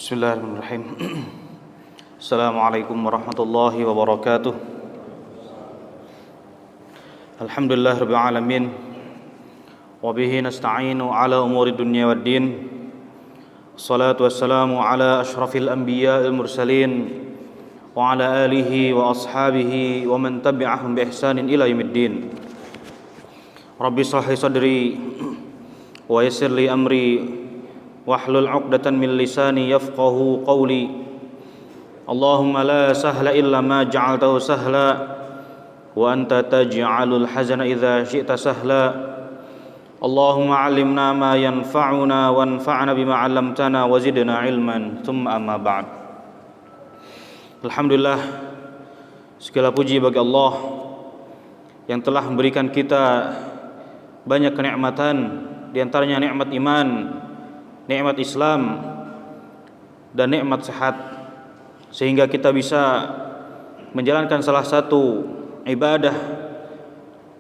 Bismillahirrahmanirrahim. Assalamualaikum warahmatullahi wabarakatuh. Alhamdulillahirabbil alamin. Wa bihi nasta'inu ala umuri dunya waddin. Wassalatu wassalamu ala asyrafil anbiya'il mursalin wa ala alihi wa ashabihi wa man tabi'ahum bi ihsanin ila yaumiddin. Rabbi shrah li sadri wa yassir li amri wahlul 'uqdatan min lisani yafqahu qawli. Allahumma la sahla illa ma ja'altahu sahla wa anta taj'alul hazana idza syi'ta sahla. Allahumma 'allimna ma yanfa'una wanfa'na bima 'allamtana wa zidna 'ilman. Tsumma amma ba'd. Alhamdulillah, segala puji bagi Allah yang telah memberikan kita banyak kenikmatan, di antaranya nikmat iman, nikmat Islam, dan nikmat sehat, sehingga kita bisa menjalankan salah satu ibadah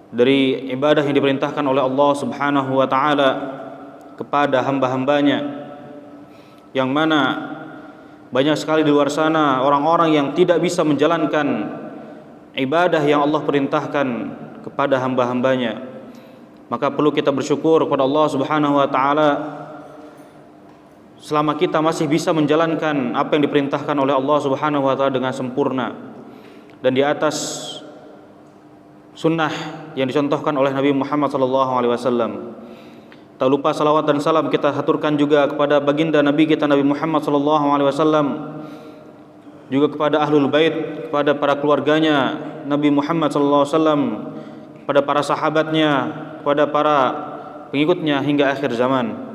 dari ibadah yang diperintahkan oleh Allah Subhanahu wa taala kepada hamba-hambanya, yang mana banyak sekali di luar sana orang-orang yang tidak bisa menjalankan ibadah yang Allah perintahkan kepada hamba-hambanya. Maka perlu kita bersyukur kepada Allah Subhanahu wa taala selama kita masih bisa menjalankan apa yang diperintahkan oleh Allah Subhanahu wa taala dengan sempurna dan di atas sunnah yang dicontohkan oleh Nabi Muhammad sallallahu alaihi wasallam. Tak lupa salawat dan salam kita haturkan juga kepada baginda Nabi kita Nabi Muhammad sallallahu alaihi wasallam, juga kepada ahlul bait, kepada para keluarganya Nabi Muhammad sallallahu alaihi wasallam, kepada para sahabatnya, kepada para pengikutnya hingga akhir zaman.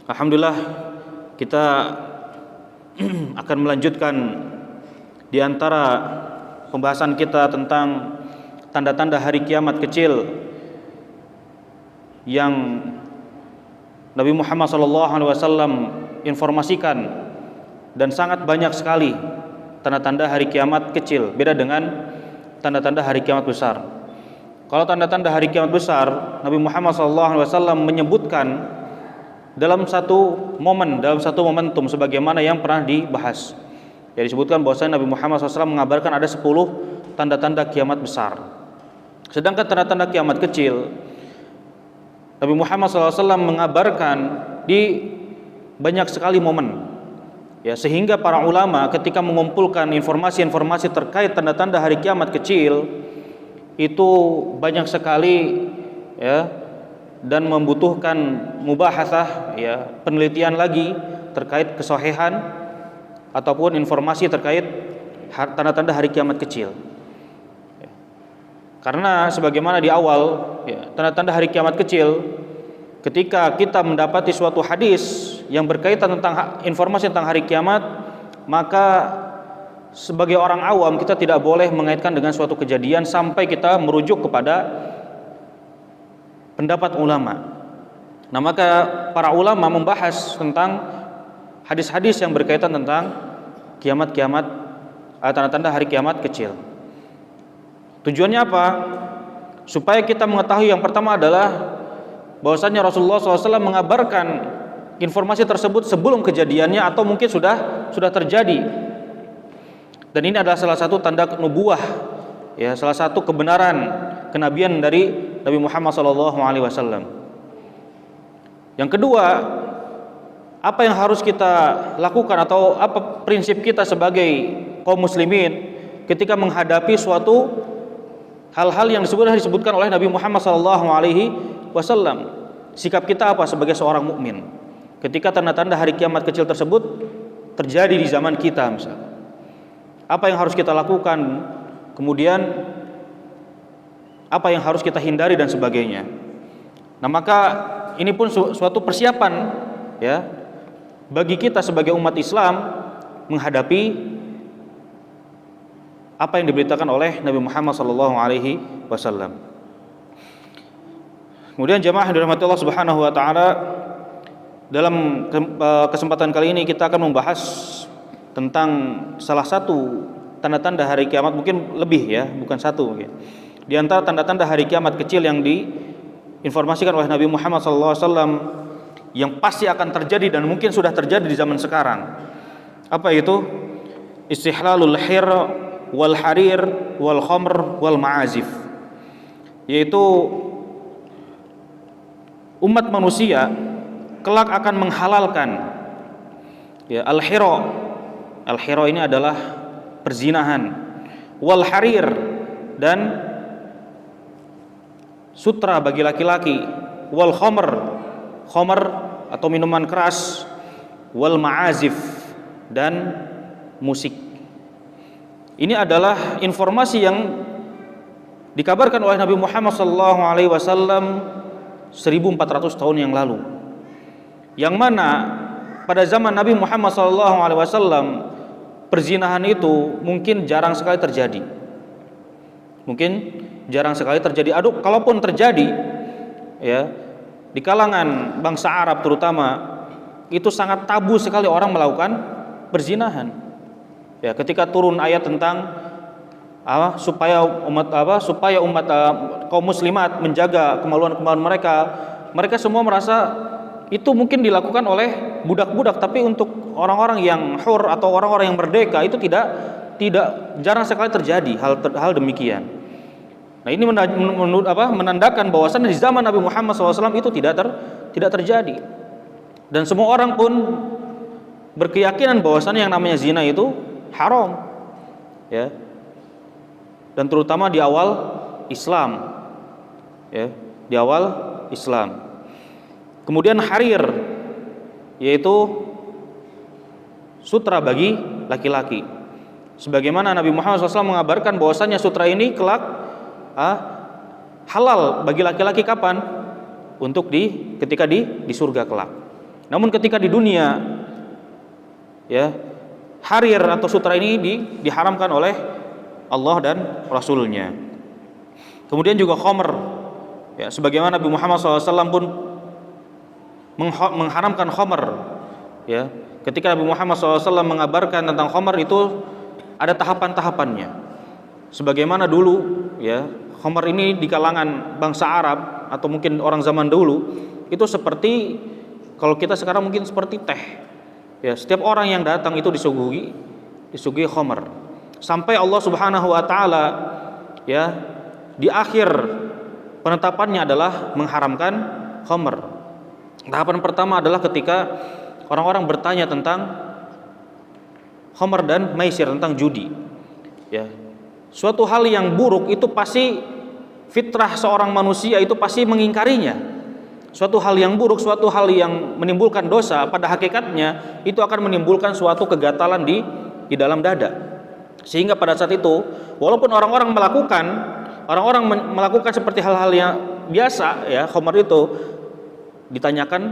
Alhamdulillah, kita akan melanjutkan di antara pembahasan kita tentang tanda-tanda hari kiamat kecil yang Nabi Muhammad SAW informasikan, dan sangat banyak sekali tanda-tanda hari kiamat kecil, beda dengan tanda-tanda hari kiamat besar. Kalau tanda-tanda hari kiamat besar, Nabi Muhammad SAW menyebutkan dalam satu momen, dalam satu momentum, sebagaimana yang pernah dibahas. Ya, disebutkan bahwasanya Nabi Muhammad SAW mengabarkan ada 10 tanda-tanda kiamat besar. Sedangkan tanda-tanda kiamat kecil, Nabi Muhammad SAW mengabarkan di banyak sekali momen. Ya, sehingga para ulama ketika mengumpulkan informasi-informasi terkait tanda-tanda hari kiamat kecil itu banyak sekali, ya, dan membutuhkan mubahatsah, ya, penelitian lagi terkait kesahihan ataupun informasi terkait tanda-tanda hari kiamat kecil. Ya. Karena sebagaimana di awal, ya, tanda-tanda hari kiamat kecil, ketika kita mendapati suatu hadis yang berkaitan tentang informasi tentang hari kiamat, maka sebagai orang awam kita tidak boleh mengaitkan dengan suatu kejadian sampai kita merujuk kepada pendapat ulama. Nah, maka para ulama membahas tentang hadis-hadis yang berkaitan tentang kiamat-kiamat, tanda-tanda hari kiamat kecil. Tujuannya apa? Supaya kita mengetahui, yang pertama adalah bahwasanya Rasulullah SAW mengabarkan informasi tersebut sebelum kejadiannya atau mungkin sudah terjadi. Dan ini adalah salah satu tanda nubuwah, ya, salah satu kebenaran kenabian dari Nabi Muhammad SAW. Yang kedua, apa yang harus kita lakukan atau apa prinsip kita sebagai kaum muslimin ketika menghadapi suatu hal-hal yang disebutkan oleh Nabi Muhammad SAW? Sikap kita apa sebagai seorang mukmin ketika tanda-tanda hari kiamat kecil tersebut terjadi di zaman kita misalnya? Apa yang harus kita lakukan? Kemudian apa yang harus kita hindari dan sebagainya. Nah, maka ini pun suatu persiapan, ya, bagi kita sebagai umat Islam menghadapi apa yang diberitakan oleh Nabi Muhammad SAW. Kemudian jemaah yang dirahmati Allah Subhanahu wa taala, dalam kesempatan kali ini kita akan membahas tentang salah satu tanda-tanda hari kiamat, mungkin lebih, ya, bukan satu mungkin. Di antara tanda-tanda hari kiamat kecil yang diinformasikan oleh Nabi Muhammad SAW, yang pasti akan terjadi dan mungkin sudah terjadi di zaman sekarang. Apa itu? Istihlalul hir wal harir wal khamr wal ma'azif. Yaitu umat manusia kelak akan menghalalkan ya al-hira. Al-hira ini adalah perzinahan, wal harir dan sutra bagi laki-laki, wal khamr, khamr atau minuman keras, wal ma'azif dan musik. Ini adalah informasi yang dikabarkan oleh Nabi Muhammad SAW 1400 tahun yang lalu, yang mana pada zaman Nabi Muhammad SAW perzinahan itu mungkin jarang sekali terjadi. Aduh, kalaupun terjadi ya di kalangan bangsa Arab terutama, itu sangat tabu sekali orang melakukan perzinahan. Ya, ketika turun ayat tentang supaya umat kaum muslimat menjaga kemaluan-kemaluan mereka semua merasa itu mungkin dilakukan oleh budak-budak, tapi untuk orang-orang yang hur atau orang-orang yang merdeka itu tidak jarang sekali terjadi hal demikian. Nah, ini menandakan bahwasannya di zaman Nabi Muhammad SAW itu tidak terjadi, dan semua orang pun berkeyakinan bahwasannya yang namanya zina itu haram, ya. Dan terutama di awal Islam, ya, di awal Islam. Kemudian harir, yaitu sutra bagi laki-laki. Sebagaimana Nabi Muhammad SAW mengabarkan bahwasannya sutra ini kelak halal bagi laki-laki kapan? Ketika di surga kelak. Namun ketika di dunia, ya, harir atau sutra ini diharamkan oleh Allah dan Rasulnya. Kemudian juga khamr, ya, sebagaimana Nabi Muhammad SAW pun mengharamkan khamr, ya. Ketika Nabi Muhammad SAW mengabarkan tentang khamr itu ada tahapan-tahapannya. Sebagaimana dulu, ya, khamr ini di kalangan bangsa Arab atau mungkin orang zaman dulu itu seperti kalau kita sekarang mungkin seperti teh. Ya, setiap orang yang datang itu disuguhi khamr. Sampai Allah Subhanahu wa taala, ya, di akhir penetapannya adalah mengharamkan khamr. Tahapan pertama adalah ketika orang-orang bertanya tentang khamr dan maisir, tentang judi. Ya. Suatu hal yang buruk itu pasti fitrah seorang manusia itu pasti mengingkarinya. Suatu hal yang buruk, suatu hal yang menimbulkan dosa, pada hakikatnya itu akan menimbulkan suatu kegatalan di dalam dada. Sehingga pada saat itu, walaupun orang-orang melakukan seperti hal-hal yang biasa, ya, khamr itu ditanyakan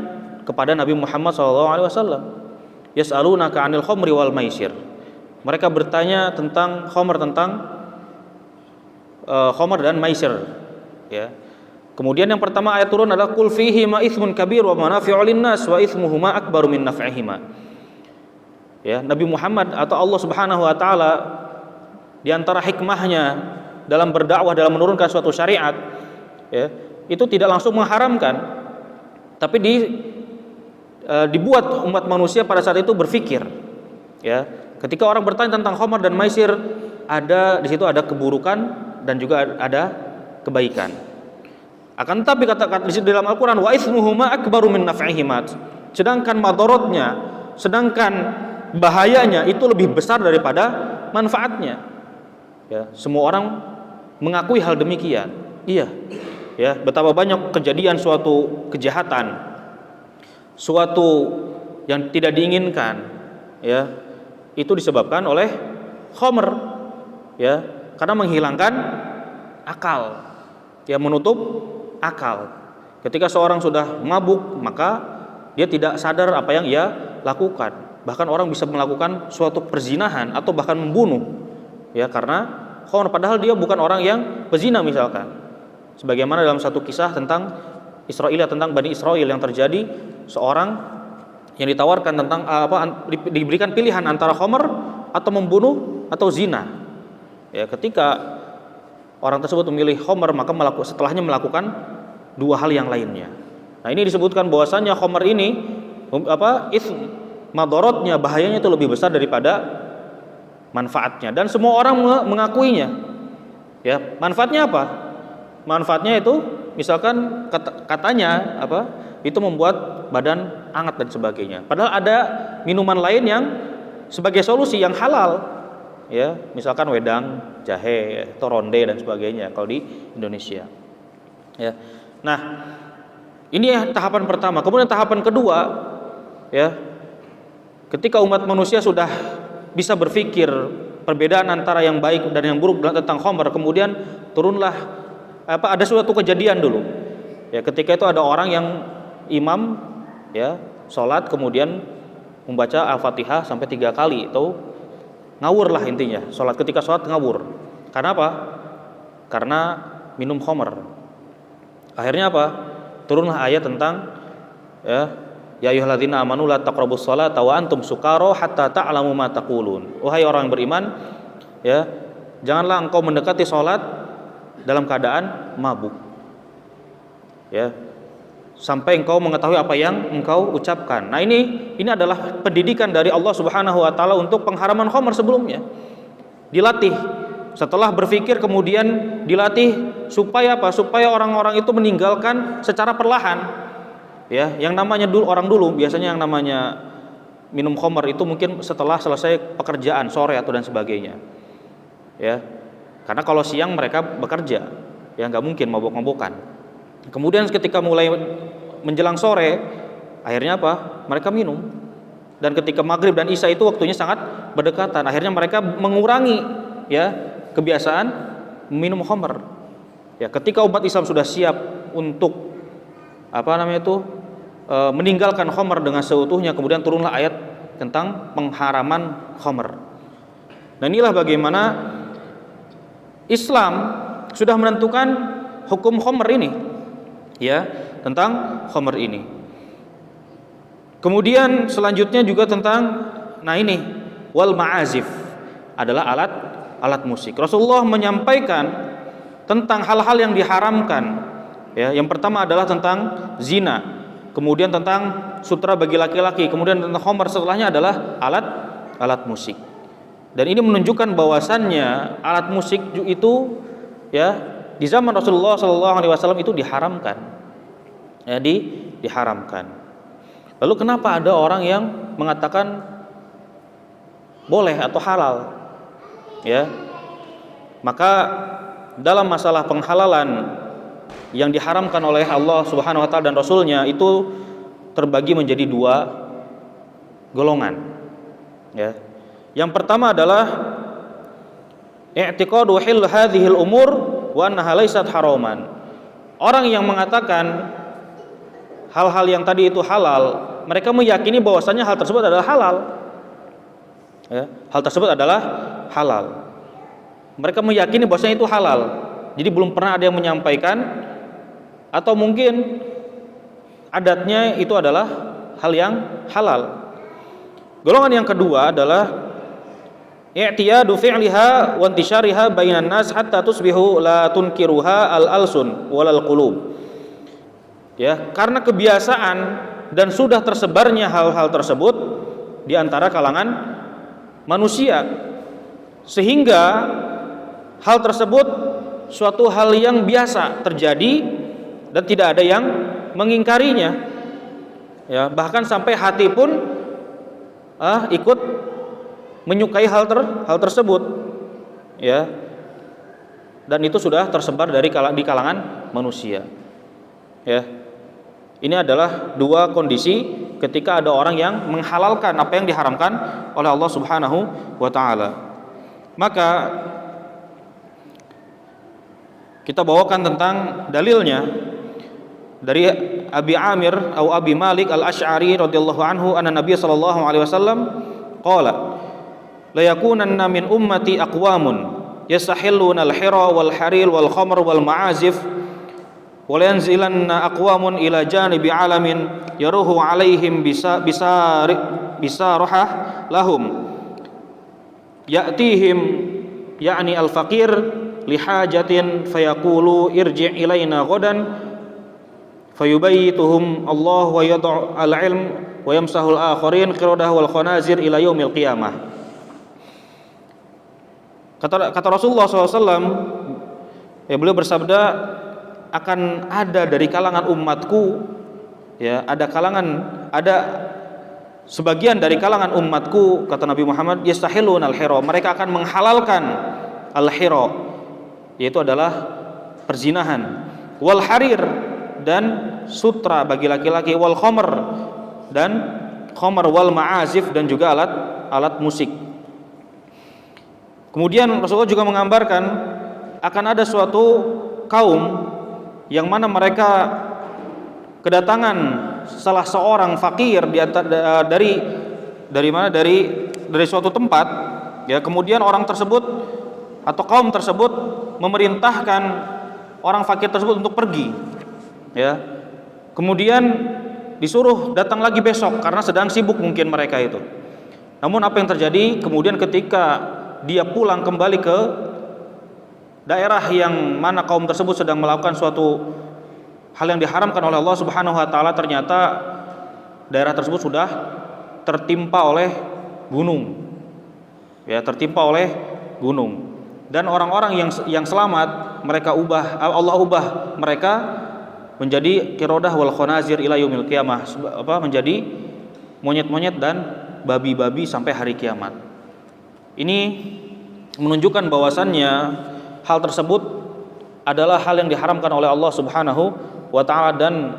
kepada Nabi Muhammad SAW. Yas'alunaka 'anil khamri wal maisir. Mereka bertanya tentang khamr, khamr dan maisir, ya. Kemudian yang pertama ayat turun adalah qul fihi ma itsmun kabir wa manafi'u lin-nas wa itsmuhuma akbaru min naf'ihima. Ya, Nabi Muhammad atau Allah Subhanahu wa taala di antara hikmahnya dalam berdakwah, dalam menurunkan suatu syariat, ya, itu tidak langsung mengharamkan, tapi dibuat umat manusia pada saat itu berpikir, ya. Ketika orang bertanya tentang khamr dan maisir, di situ ada keburukan dan juga ada kebaikan. Akan tetapi kata-kata di dalam Al-Qur'an wa itsmuhuma akbaru min naf'ihima. Sedangkan madharatnya, sedangkan bahayanya itu lebih besar daripada manfaatnya. Ya, semua orang mengakui hal demikian. Iya. Ya, betapa banyak kejadian suatu kejahatan, suatu yang tidak diinginkan, ya, itu disebabkan oleh khamr, ya, karena menghilangkan akal, ya, menutup akal. Ketika seorang sudah mabuk, maka dia tidak sadar apa yang ia lakukan. Bahkan orang bisa melakukan suatu perzinahan atau bahkan membunuh, ya, karena khamr, padahal dia bukan orang yang pezina misalkan. Sebagaimana dalam satu kisah tentang Israel, tentang Bani Israel yang terjadi, seorang yang ditawarkan tentang diberikan pilihan antara khamr atau membunuh atau zina. Ya, ketika orang tersebut memilih khamr, maka setelahnya melakukan dua hal yang lainnya. Nah, ini disebutkan bahwasannya khamr ini madorotnya, bahayanya itu lebih besar daripada manfaatnya, dan semua orang mengakuinya. Ya, manfaatnya apa? Manfaatnya itu misalkan katanya itu membuat badan hangat dan sebagainya. Padahal ada minuman lain yang sebagai solusi yang halal. Ya, misalkan wedang, jahe, atau ronde dan sebagainya kalau di Indonesia. Ya. Nah, ini ya tahapan pertama. Kemudian tahapan kedua, ya, ketika umat manusia sudah bisa berpikir perbedaan antara yang baik dan yang buruk tentang khamr, kemudian turunlah ada suatu kejadian dulu. Ya, ketika itu ada orang yang imam, ya, sholat kemudian membaca Al-Fatihah sampai 3 kali, itu ngawur lah intinya. Ketika sholat ngawur. Karena apa? Karena minum khamr. Akhirnya apa? Turunlah ayat tentang ya ayyuhalladzina amanu la taqrabus sholata wa antum sukara hatta ta'lamu ma taqulun. Wahai orang beriman, ya, janganlah engkau mendekati sholat dalam keadaan mabuk. Ya. Sampai engkau mengetahui apa yang engkau ucapkan. Nah, ini adalah pendidikan dari Allah Subhanahu wa taala untuk pengharaman khamr sebelumnya. Dilatih. Setelah berpikir kemudian dilatih supaya apa? Supaya orang-orang itu meninggalkan secara perlahan. Ya, yang namanya orang dulu biasanya yang namanya minum khamr itu mungkin setelah selesai pekerjaan sore atau dan sebagainya. Ya. Karena kalau siang mereka bekerja, ya nggak mungkin mabok-mabokan. Kemudian ketika mulai menjelang sore, akhirnya apa? Mereka minum. Dan ketika maghrib dan isya itu waktunya sangat berdekatan. Akhirnya mereka mengurangi, ya, kebiasaan minum khamr. Ya, ketika umat Islam sudah siap untuk meninggalkan khamr dengan seutuhnya, kemudian turunlah ayat tentang pengharaman khamr. Nah, inilah bagaimana Islam sudah menentukan hukum khamr ini, ya, tentang khamr ini. Kemudian selanjutnya juga tentang wal ma'azif adalah alat musik. Rasulullah menyampaikan tentang hal-hal yang diharamkan. Ya, yang pertama adalah tentang zina, kemudian tentang sutra bagi laki-laki, kemudian tentang khamr, setelahnya adalah alat musik. Dan ini menunjukkan bahwasannya alat musik itu, ya, di zaman Rasulullah SAW itu diharamkan. Ya, diharamkan. Lalu kenapa ada orang yang mengatakan boleh atau halal? Ya, maka dalam masalah penghalalan yang diharamkan oleh Allah Subhanahu wa taala dan Rasulnya itu terbagi menjadi 2 golongan. Ya. Yang pertama adalah i'tiqadu hil hadhil umur wa annaha laysat haraman. Orang yang mengatakan hal-hal yang tadi itu halal, mereka meyakini bahwasanya hal tersebut adalah halal. Ya, hal tersebut adalah halal. Mereka meyakini bahwasanya itu halal. Jadi belum pernah ada yang menyampaikan, atau mungkin adatnya itu adalah hal yang halal. Golongan yang kedua adalah i'tiyadu fi'liha wa intishariha bainan nas hatta tusbihu la tunkiruha al-alsun walal qulub. Ya, karena kebiasaan dan sudah tersebarnya hal-hal tersebut di antara kalangan manusia, sehingga hal tersebut suatu hal yang biasa terjadi dan tidak ada yang mengingkarinya. Ya, bahkan sampai hati pun ikut menyukai hal tersebut. Ya. Dan itu sudah tersebar di kalangan manusia. Ya. Ini adalah 2 kondisi ketika ada orang yang menghalalkan apa yang diharamkan oleh Allah Subhanahu wa taala. Maka kita bawakan tentang dalilnya dari Abi Amir atau Abi Malik Al-Asy'ari radhiyallahu anhu, anna Nabiy sallallahu alaihi wasallam qala la yakunanna min ummati aqwamun yastahilluna al-hira wal haril wal khamr wal ma'azif wa la yanzilanna aqwamun ila janibi alamin yaruhu alaihim bisarahah lahum ya'tihim ya'ni al-faqir lihajatin fayaqulu irji' ilaina ghadan fayubayyituhum Allah wa yad'u al-ilm wa yamsahul akharin qiradah wal khanazir ila yaumil qiyamah. Kata Rasulullah SAW, ya, beliau bersabda, akan ada dari kalangan umatku, ya, ada sebagian dari kalangan umatku, kata Nabi Muhammad, yastahilun al-hira, mereka akan menghalalkan al-hira, yaitu adalah perzinahan, wal harir, dan sutra bagi laki-laki, wal khamr, dan khamr, wal ma'azif, dan juga alat musik. Kemudian Rasulullah juga menggambarkan akan ada suatu kaum yang mana mereka kedatangan salah seorang fakir dari suatu tempat, ya, kemudian orang tersebut atau kaum tersebut memerintahkan orang fakir tersebut untuk pergi, ya, kemudian disuruh datang lagi besok karena sedang sibuk mungkin mereka itu. Namun apa yang terjadi kemudian ketika dia pulang kembali ke daerah yang mana kaum tersebut sedang melakukan suatu hal yang diharamkan oleh Allah Subhanahu wa taala, ternyata daerah tersebut sudah tertimpa oleh gunung. Ya, tertimpa oleh gunung. Dan orang-orang yang selamat, Allah ubah mereka menjadi qiradah wal khanazir ila yaumil qiyamah, menjadi monyet-monyet dan babi-babi sampai hari kiamat. Ini menunjukkan bahwasannya hal tersebut adalah hal yang diharamkan oleh Allah Subhanahu wa taala, dan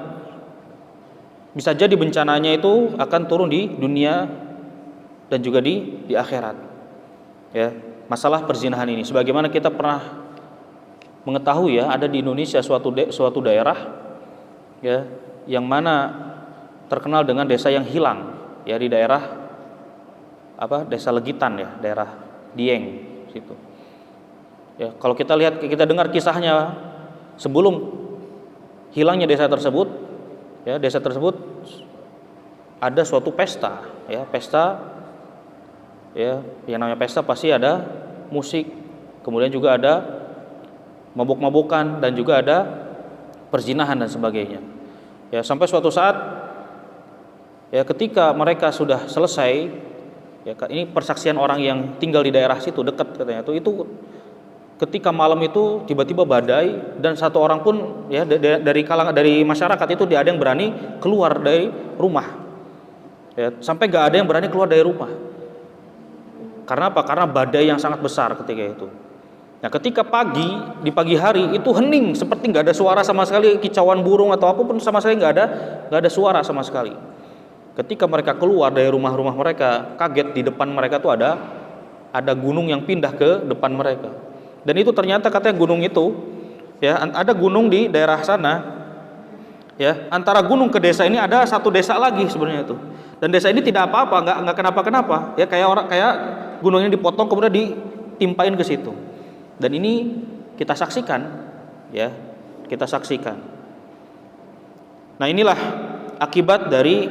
bisa jadi bencananya itu akan turun di dunia dan juga di akhirat. Ya, masalah perzinahan ini sebagaimana kita pernah mengetahui, ya, ada di Indonesia suatu daerah, ya, yang mana terkenal dengan desa yang hilang, ya, di daerah Desa Legitan, ya, daerah Dieng situ. Ya, kalau kita dengar kisahnya sebelum hilangnya desa tersebut, ya, desa tersebut ada suatu pesta, ya, ya, yang namanya pesta pasti ada musik, kemudian juga ada mabuk-mabukan dan juga ada perzinahan dan sebagainya. Ya, sampai suatu saat, ya, ketika mereka sudah selesai, ya, ini persaksian orang yang tinggal di daerah situ dekat katanya, itu ketika malam itu tiba-tiba badai dan satu orang pun, ya, dari masyarakat itu tidak ada yang berani keluar dari rumah, ya, sampai gak ada yang berani keluar dari rumah. Karena apa? Karena badai yang sangat besar ketika itu. Nah, ketika di pagi hari itu hening, seperti nggak ada suara sama sekali, kicauan burung atau apapun sama sekali nggak ada suara sama sekali. Ketika mereka keluar dari rumah-rumah mereka, kaget di depan mereka tuh ada gunung yang pindah ke depan mereka. Dan itu ternyata katanya gunung itu, ya, ada gunung di daerah sana, ya, antara gunung ke desa ini ada satu desa lagi sebenarnya itu. Dan desa ini tidak apa-apa, nggak kenapa-kenapa, ya, kayak gunung ini dipotong kemudian ditimpain ke situ. Dan ini kita saksikan, ya, kita saksikan. Nah, inilah akibat dari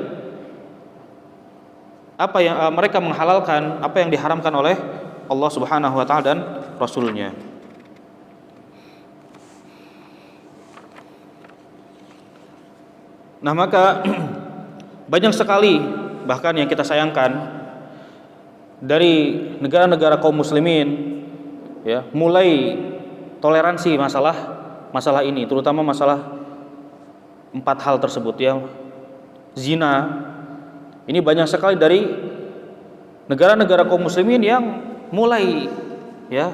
apa yang mereka menghalalkan apa yang diharamkan oleh Allah Subhanahu wa taala dan Rasulnya. Nah, maka banyak sekali bahkan yang kita sayangkan dari negara-negara kaum muslimin, ya, mulai toleransi masalah ini, terutama masalah 4 hal tersebut, ya. Zina. Ini banyak sekali dari negara-negara kaum muslimin yang mulai, ya,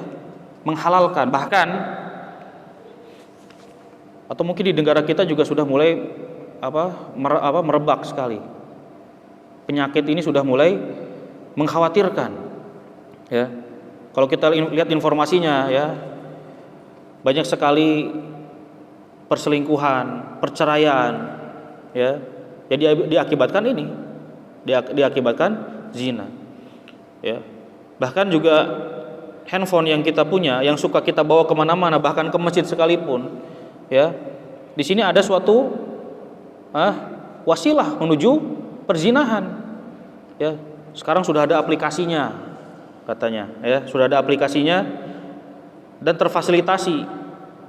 menghalalkan, bahkan atau mungkin di negara kita juga sudah mulai merebak sekali. Penyakit ini sudah mulai mengkhawatirkan, ya. Kalau kita lihat informasinya, ya, banyak sekali perselingkuhan, perceraian, ya, jadi diakibatkan ini. Diakibatkan zina, ya. Bahkan juga handphone yang kita punya, yang suka kita bawa kemana-mana, bahkan ke masjid sekalipun, ya, di sini ada suatu wasilah menuju perzinahan, ya. Sekarang sudah ada aplikasinya katanya, ya, sudah ada aplikasinya dan terfasilitasi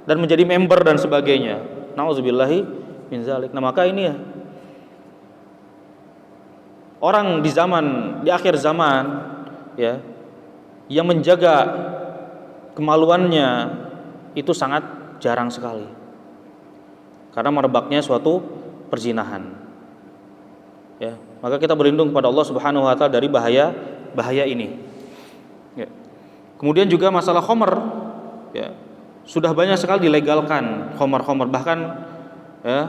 dan menjadi member dan sebagainya. Nauzubillahi min zalik. Nah, maka ini ya, orang di akhir zaman ya, yang menjaga kemaluannya itu sangat jarang sekali, karena merebaknya suatu perzinahan. Ya, maka kita berlindung kepada Allah Subhanahu wa taala dari bahaya ini. Ya. Kemudian juga masalah khamr, ya, sudah banyak sekali dilegalkan khamr, bahkan ya,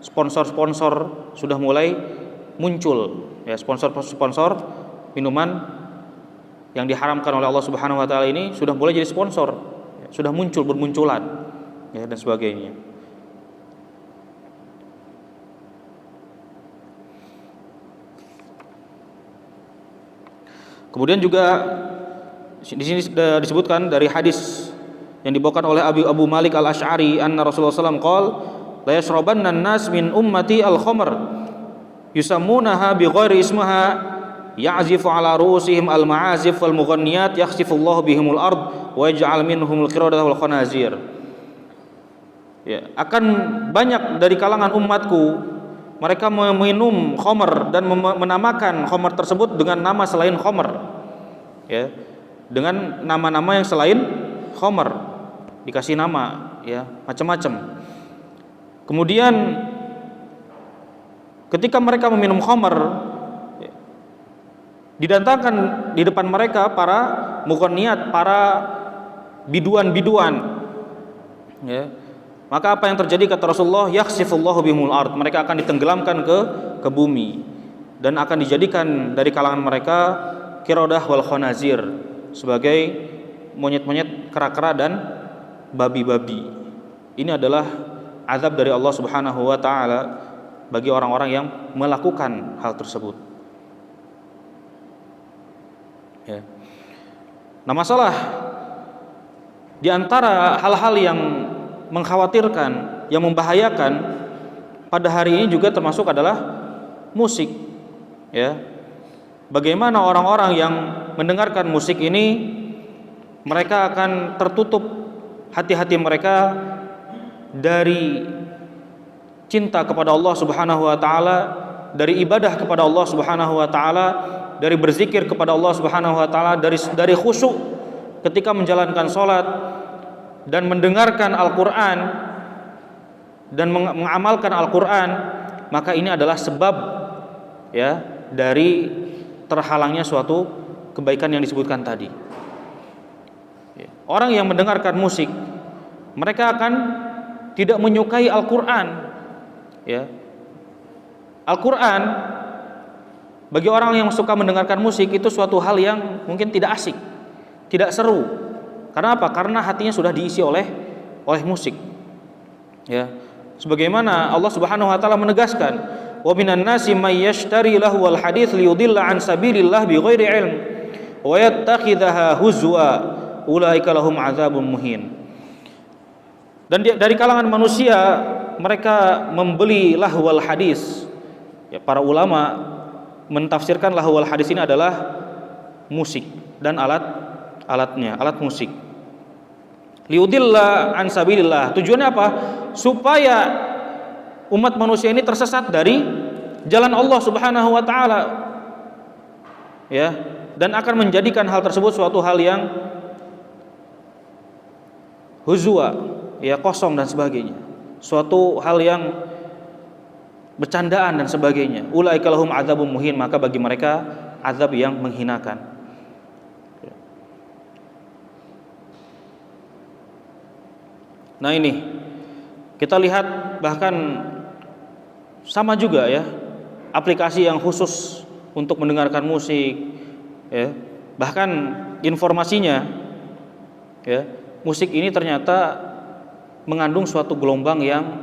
sponsor-sponsor sudah mulai muncul, ya, sponsor minuman yang diharamkan oleh Allah Subhanahu wa taala ini sudah mulai jadi sponsor, ya, sudah bermunculan, ya, dan sebagainya. Kemudian juga di sini disebutkan dari hadis yang dibawakan oleh Abu Malik Al-Asy'ari, anna Rasulullah sallallahu alaihi wasallam qala la yashrabanna an-nas min ummati al-khamr yusammunaha bighairi ismiha ya'zifu ala ru'usihim al-ma'azif wal mughanniyat yakhsifullahu bihimul ard wa yaj'al minhumul qiradata wal khanazir. Ya, akan banyak dari kalangan umatku mereka meminum khamr dan menamakan khamr tersebut dengan nama selain khamr, ya, dengan nama-nama yang selain khamr, dikasih nama, ya, macam-macam. Kemudian ketika mereka meminum khamr, ya, didatangkan di depan mereka para mughanniyat, para biduan-biduan, ya. Maka apa yang terjadi kata Rasulullah, yakhsifullahu bihimul ard, mereka akan ditenggelamkan ke bumi dan akan dijadikan dari kalangan mereka qiradah wal khanazir, sebagai monyet-monyet, kera-kera dan babi-babi. Ini adalah azab dari Allah Subhanahu wa taala bagi orang-orang yang melakukan hal tersebut. Ya. Nah, masalah di antara hal-hal yang mengkhawatirkan, yang membahayakan pada hari ini juga termasuk adalah musik, ya. Bagaimana orang-orang yang mendengarkan musik ini, mereka akan tertutup hati-hati mereka dari cinta kepada Allah Subhanahu wa taala, dari ibadah kepada Allah Subhanahu wa taala, dari berzikir kepada Allah Subhanahu wa taala, dari khusyuk ketika menjalankan salat dan mendengarkan Al-Qur'an dan mengamalkan Al-Qur'an. Maka ini adalah sebab, ya, dari terhalangnya suatu kebaikan yang disebutkan tadi. Orang yang mendengarkan musik, mereka akan tidak menyukai Al-Qur'an, ya. Al-Qur'an bagi orang yang suka mendengarkan musik itu suatu hal yang mungkin tidak asik, tidak seru. Karena apa? Karena hatinya sudah diisi oleh musik. Ya. Sebagaimana Allah Subhanahu wa taala menegaskan, "Wa minan nasi may yashtari lahwal hadits liyudilla an sabilillah bighairi ilm wa yattakhidhaha huzwa ulaika lahum adzabun muhin." Dan dari kalangan manusia mereka membeli lahwal hadis. Ya, para ulama mentafsirkan lahwal hadis ini adalah musik dan alat musik. Liudillah an sabilillah. Tujuannya apa? Supaya umat manusia ini tersesat dari jalan Allah Subhanahu wa taala. Ya, dan akan menjadikan hal tersebut suatu hal yang huzwa, ya, kosong dan sebagainya. Suatu hal yang bercandaan dan sebagainya. Ulaika lahum adzabun muhin, maka bagi mereka azab yang menghinakan. Nah, ini kita lihat bahkan sama juga, ya, aplikasi yang khusus untuk mendengarkan musik, ya, bahkan informasinya, ya, musik ini ternyata mengandung suatu gelombang yang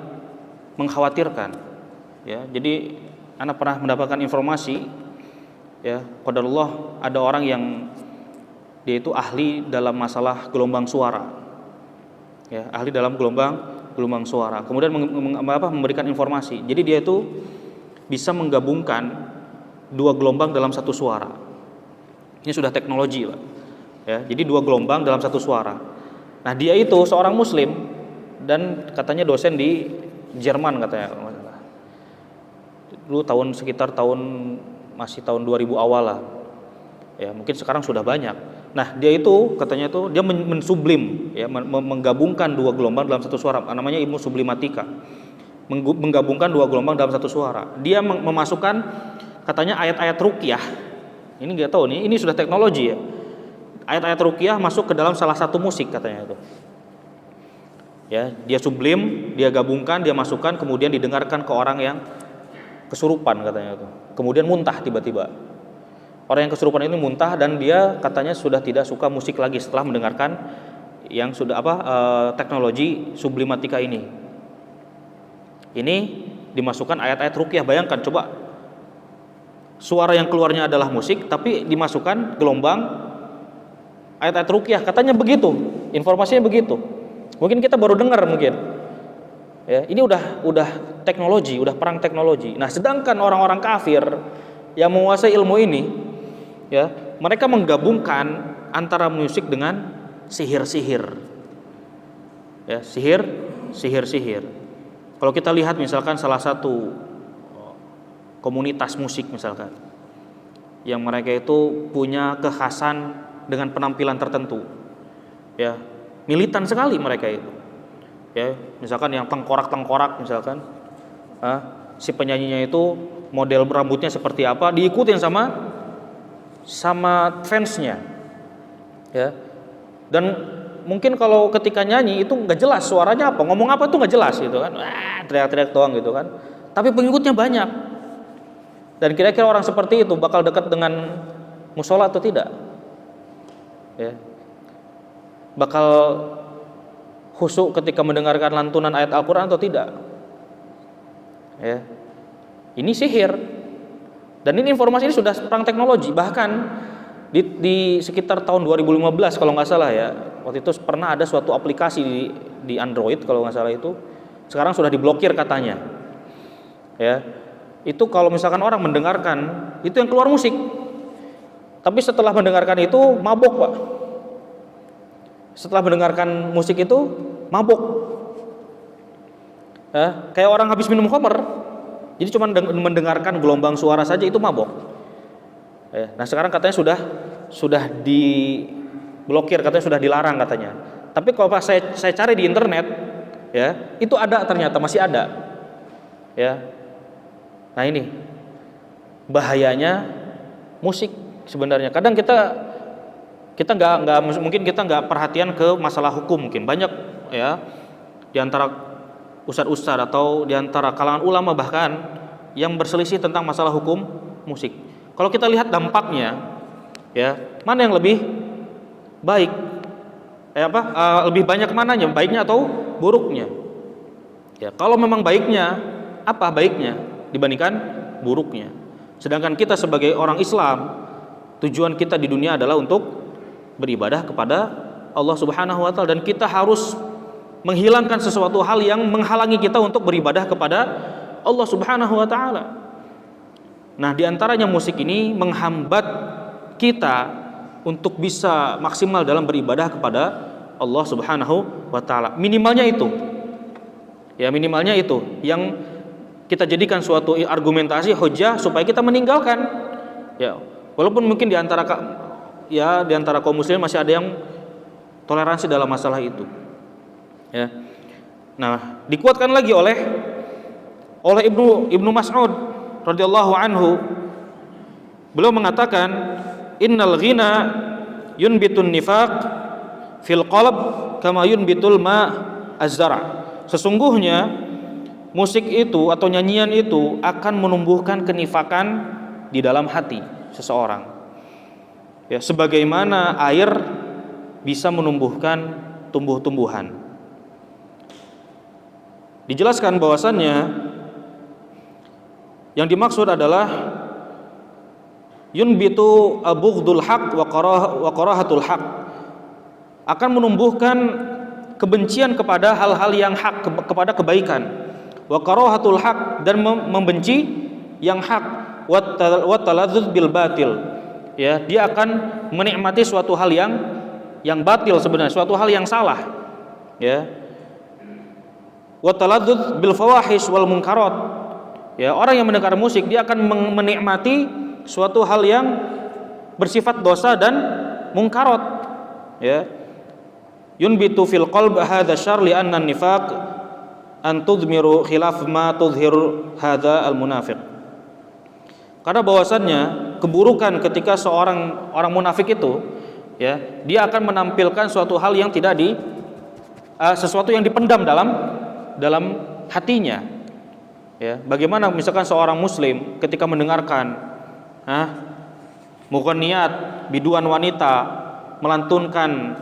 mengkhawatirkan, ya. Jadi anak pernah mendapatkan informasi, ya, qadarullah ada orang yang dia itu ahli dalam masalah gelombang suara. Ya, ahli dalam gelombang suara. Kemudian memberikan informasi. Jadi dia itu bisa menggabungkan dua gelombang dalam satu suara. Ini sudah teknologi, Pak. Ya, jadi dua gelombang dalam satu suara. Nah, dia itu seorang muslim dan katanya dosen di Jerman katanya. dulu sekitar masih tahun 2000 awal lah. Ya, mungkin sekarang sudah banyak. Nah, dia itu katanya itu dia mensublim, ya, menggabungkan dua gelombang dalam satu suara, namanya ilmu sublimatika. Menggabungkan dua gelombang dalam satu suara. Dia memasukkan katanya ayat-ayat ruqyah. Ini nggak tahu nih, ini sudah teknologi ya. Ayat-ayat ruqyah masuk ke dalam salah satu musik katanya itu. Ya, dia sublim, dia gabungkan, dia masukkan, kemudian didengarkan ke orang yang kesurupan katanya itu. Kemudian muntah tiba-tiba. Orang yang kesurupan ini muntah dan dia katanya sudah tidak suka musik lagi setelah mendengarkan yang sudah teknologi sublimatika ini. Ini dimasukkan ayat-ayat ruqyah. Bayangkan coba, suara yang keluarnya adalah musik tapi dimasukkan gelombang ayat-ayat ruqyah. Katanya begitu, informasinya begitu. Mungkin kita baru dengar mungkin. Ya, ini udah teknologi, udah perang teknologi. Nah, sedangkan orang-orang kafir yang menguasai ilmu ini, ya, mereka menggabungkan antara musik dengan sihir-sihir. Ya, sihir. Kalau kita lihat misalkan salah satu komunitas musik misalkan, yang mereka itu punya kekhasan dengan penampilan tertentu. Ya, militan sekali mereka itu. Ya, misalkan yang tengkorak misalkan, si penyanyinya itu model rambutnya seperti apa, diikutin sama fansnya, ya. Dan mungkin kalau ketika nyanyi itu nggak jelas suaranya apa, ngomong apa tuh nggak jelas gitu kan, teriak-teriak doang gitu kan. Tapi pengikutnya banyak. Dan kira-kira orang seperti itu bakal dekat dengan musola atau tidak? Ya. Bakal khusyuk ketika mendengarkan lantunan ayat Al-Quran atau tidak? Ya. Ini sihir. Dan ini informasi ini sudah perang teknologi. Bahkan di sekitar tahun 2015 kalau nggak salah ya, waktu itu pernah ada suatu aplikasi di Android kalau nggak salah itu, sekarang sudah diblokir katanya. Ya. Itu kalau misalkan orang mendengarkan itu yang keluar musik. Tapi setelah mendengarkan itu mabok, Pak. Setelah mendengarkan musik itu mabuk, ya, kayak orang habis minum khamr. Jadi cuma mendengarkan gelombang suara saja itu mabuk. Ya, nah sekarang katanya sudah diblokir, katanya sudah dilarang katanya. Tapi kalau pas saya cari di internet, ya itu ada, ternyata masih ada. Ya, nah ini bahayanya musik sebenarnya. Kadang kita mungkin kita nggak perhatian ke masalah hukum, mungkin banyak ya di antara ustadz atau di antara kalangan ulama bahkan yang berselisih tentang masalah hukum musik. Kalau kita lihat dampaknya, ya mana yang lebih baik, lebih banyak mananya, baiknya atau buruknya? Ya kalau memang baiknya, apa baiknya dibandingkan buruknya? Sedangkan kita sebagai orang Islam, tujuan kita di dunia adalah untuk beribadah kepada Allah Subhanahu wa taala, dan kita harus menghilangkan sesuatu hal yang menghalangi kita untuk beribadah kepada Allah Subhanahu wa taala. Nah, di antaranya musik ini menghambat kita untuk bisa maksimal dalam beribadah kepada Allah Subhanahu wa taala. Minimalnya itu. Ya, minimalnya itu yang kita jadikan suatu argumentasi hujah supaya kita meninggalkan. Ya, walaupun mungkin di antara kaum muslimin masih ada yang toleransi dalam masalah itu. Ya. Nah, dikuatkan lagi oleh Ibnu Mas'ud radhiyallahu anhu. Beliau mengatakan, "Innal ghina yunbitun nifaq fil qalb kama yunbitul ma az-zar'." Sesungguhnya musik itu atau nyanyian itu akan menumbuhkan kenifakan di dalam hati seseorang. Ya, sebagaimana air bisa menumbuhkan tumbuh-tumbuhan. Dijelaskan bahwasannya yang dimaksud adalah yunbitu bughdul haq wa karahatul haq, akan menumbuhkan kebencian kepada hal-hal yang hak, kepada kebaikan, wa karahatul haq, dan membenci yang hak, wa taladzuz bil batil. Ya, dia akan menikmati suatu hal yang batil sebenarnya, suatu hal yang salah. Ya. Wa taladzuz bil fawahish wal munkarat, Ya, orang yang mendengar musik dia akan menikmati suatu hal yang bersifat dosa dan mungkarat. Ya. Yunbitu fil qalb hadza syarr li anna an-nifaq an tudmiru khilaf ma tudhhir hadza al-munafiq. Karena bahwasannya keburukan ketika orang munafik itu, ya, dia akan menampilkan suatu hal yang tidak sesuatu yang dipendam dalam hatinya. Ya, bagaimana misalkan seorang muslim ketika mendengarkan mughaniyat, biduan wanita melantunkan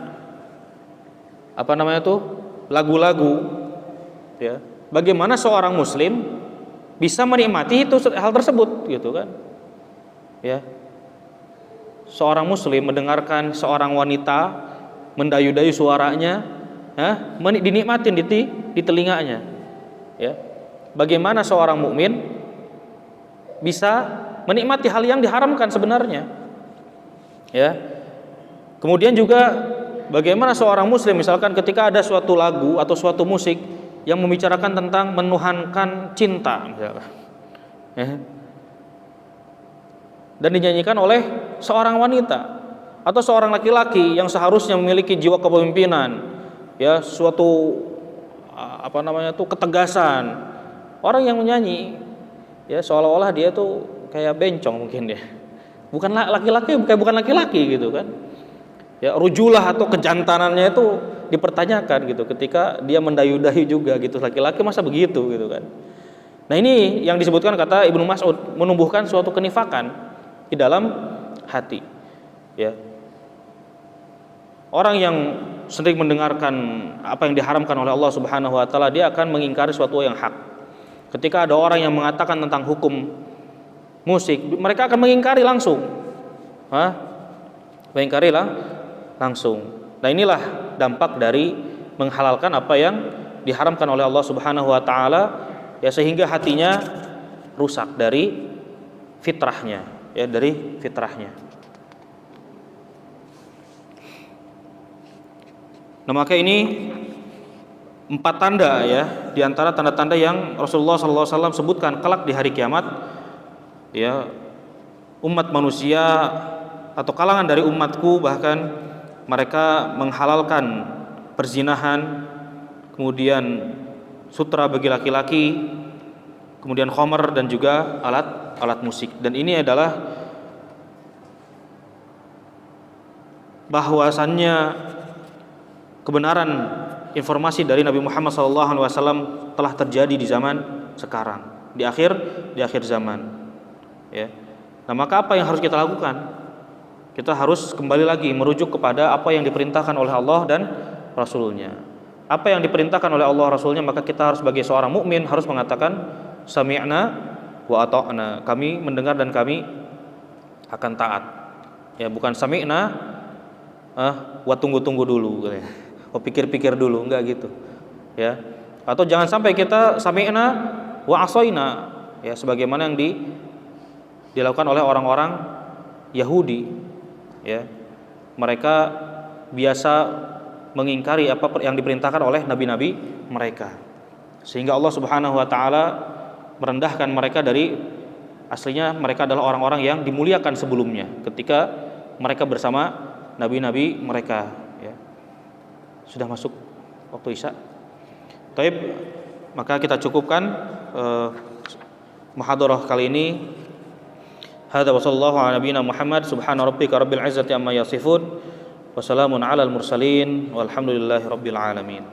lagu-lagu, ya, bagaimana seorang muslim bisa menikmati hal tersebut, gitu kan? Ya, seorang muslim mendengarkan seorang wanita mendayu-dayu suaranya, dinikmatin di telinganya, ya. Bagaimana seorang mukmin bisa menikmati hal yang diharamkan sebenarnya, ya. Kemudian juga bagaimana seorang muslim misalkan ketika ada suatu lagu atau suatu musik yang membicarakan tentang menuhankan cinta misalkan, ya, dan dinyanyikan oleh seorang wanita atau seorang laki-laki yang seharusnya memiliki jiwa kepemimpinan, ya, suatu ketegasan. Orang yang menyanyi, ya, seolah-olah dia tuh kayak bencong mungkin dia. Bukan laki-laki gitu kan. Ya, rujulah atau kejantanannya itu dipertanyakan gitu ketika dia mendayu-dayu juga gitu. Laki-laki masa begitu gitu kan. Nah, ini yang disebutkan kata Ibnu Mas'ud menumbuhkan suatu kenifakan di dalam hati. Ya. Orang yang sering mendengarkan apa yang diharamkan oleh Allah Subhanahu wa taala, dia akan mengingkari suatu yang hak. Ketika ada orang yang mengatakan tentang hukum musik, mereka akan mengingkari langsung. Mengingkari langsung. Nah, inilah dampak dari menghalalkan apa yang diharamkan oleh Allah Subhanahu wa taala, ya, sehingga hatinya rusak dari fitrahnya, ya, dari fitrahnya. Nah, maka ini 4 tanda, ya, di antara tanda-tanda yang Rasulullah SAW sebutkan kelak di hari kiamat, ya, umat manusia atau kalangan dari umatku bahkan mereka menghalalkan perzinahan, kemudian sutra bagi laki-laki, kemudian khamr dan juga alat musik. Dan ini adalah bahwasannya kebenaran informasi dari Nabi Muhammad SAW telah terjadi di zaman sekarang, di akhir zaman, ya. Nah, maka apa yang harus kita lakukan? Kita harus kembali lagi merujuk kepada apa yang diperintahkan oleh Allah dan Rasulnya. Apa yang diperintahkan oleh Allah Rasulnya, maka kita harus sebagai seorang mukmin harus mengatakan sami'na wa ata'na, kami mendengar dan kami akan taat. Ya, bukan sami'na wa tunggu-tunggu dulu, ya. Pikir-pikir dulu, enggak gitu, ya. Atau jangan sampai kita sami'na wa asaina, ya, sebagaimana yang dilakukan oleh orang-orang Yahudi, ya. Mereka biasa mengingkari apa yang diperintahkan oleh nabi-nabi mereka, sehingga Allah Subhanahu wa taala merendahkan mereka dari aslinya mereka adalah orang-orang yang dimuliakan sebelumnya ketika mereka bersama nabi-nabi mereka. Sudah masuk waktu Isya. Taib, maka kita cukupkan muhadarah kali ini. Hadza wa sallallahu ala nabiyina Muhammad subhana rabbika rabbil izzati amma yasifun wa salamun alal mursalin walhamdulillahi rabbil alamin.